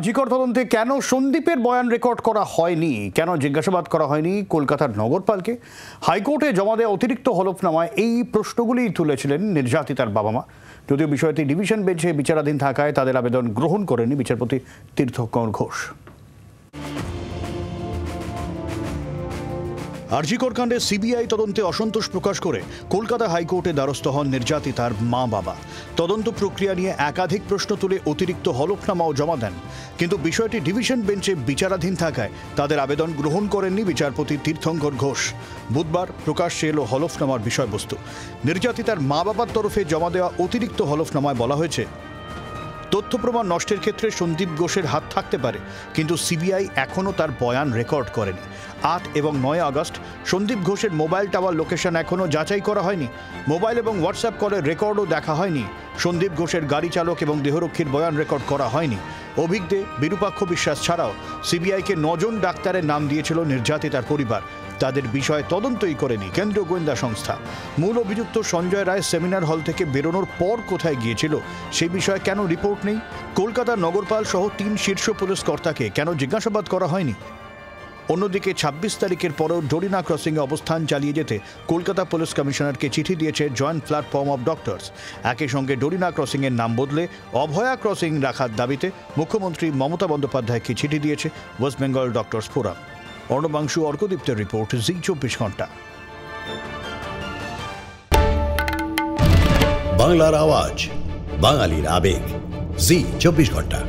জিকর তদন্তে কেন সন্দীপের বয়ান রেকর্ড করা হয়নি, কেন জিজ্ঞাসাবাদ করা হয়নি কলকাতার নগরপালকে? হাইকোর্টে জমা দেওয়া অতিরিক্ত হলফনামায় এই প্রশ্নগুলিই তুলেছিলেন নির্যাতিতার বাবা মা। যদিও বিষয়টি ডিভিশন বেঞ্চে বিচারাধীন থাকায় তাদের আবেদন গ্রহণ করেনি বিচারপতি তীর্থঙ্কর ঘোষ। আরজিকর কাণ্ডে সিবিআই তদন্তে অসন্তোষ প্রকাশ করে কলকাতা হাইকোর্টে দ্বারস্থ হন নির্যাতিতার মা বাবা। তদন্ত প্রক্রিয়া নিয়ে একাধিক প্রশ্ন তুলে অতিরিক্ত হলফনামাও জমা দেন, কিন্তু বিষয়টি ডিভিশন বেঞ্চে বিচারাধীন থাকায় তাদের আবেদন গ্রহণ করেননি বিচারপতি তীর্থঙ্কর ঘোষ। বুধবার প্রকাশ্যে এলো হলফনামার বিষয়বস্তু। নির্যাতিতার মা বাবার তরফে জমা দেওয়া অতিরিক্ত হলফনামায় বলা হয়েছে, তথ্য প্রমাণ নষ্টের ক্ষেত্রে সন্দীপ ঘোষের হাত থাকতে পারে, কিন্তু সিবিআই এখনও তার বয়ান রেকর্ড করেনি। 8 এবং 9 আগস্ট সন্দীপ ঘোষের মোবাইল টাওয়ার লোকেশন এখনও যাচাই করা হয়নি। মোবাইল এবং হোয়াটসঅ্যাপ কলের রেকর্ডও দেখা হয়নি। সন্দীপ ঘোষের গাড়ি চালক এবং দেহরক্ষীর বয়ান রেকর্ড করা হয়নি। অভিজ্ঞ বিরূপাক্ষ বিশ্বাস ছাড়াও সিবিআইকে 9 জন ডাক্তারের নাম দিয়েছিল নির্যাতিতার পরিবার। তাদের বিষয়ে তদন্তই করেনি কেন্দ্রীয় গোয়েন্দা সংস্থা। মূল অভিযুক্ত সঞ্জয় রায় সেমিনার হল থেকে বেরোনোর পর কোথায় গিয়েছিল সেই বিষয়ে কেন রিপোর্ট নেই? কলকাতার নগরপাল সহ 3 শীর্ষ পুলিশ কর্তাকে কেন জিজ্ঞাসাবাদ করা হয়নি? অন্যদিকে 26 তারিখের পরেও ডোরিনা ক্রসিংয়ে অবস্থান চালিয়ে যেতে কলকাতা পুলিশ কমিশনারকে চিঠি দিয়েছে জয়েন্ট প্ল্যাটফর্ম অব ডক্টরস। একই সঙ্গে ডোরিনা ক্রসিংয়ের নাম বদলে অভয়া ক্রসিং রাখার দাবিতে মুখ্যমন্ত্রী মমতা বন্দ্যোপাধ্যায়কে চিঠি দিয়েছে West Bengal doctors forum. Arnabangshu, অর্কদীপ্তের রিপোর্ট, জি 24 ঘন্টা। বাংলার আওয়াজ, বাঙালির আবেগ, জি 24 ঘন্টা।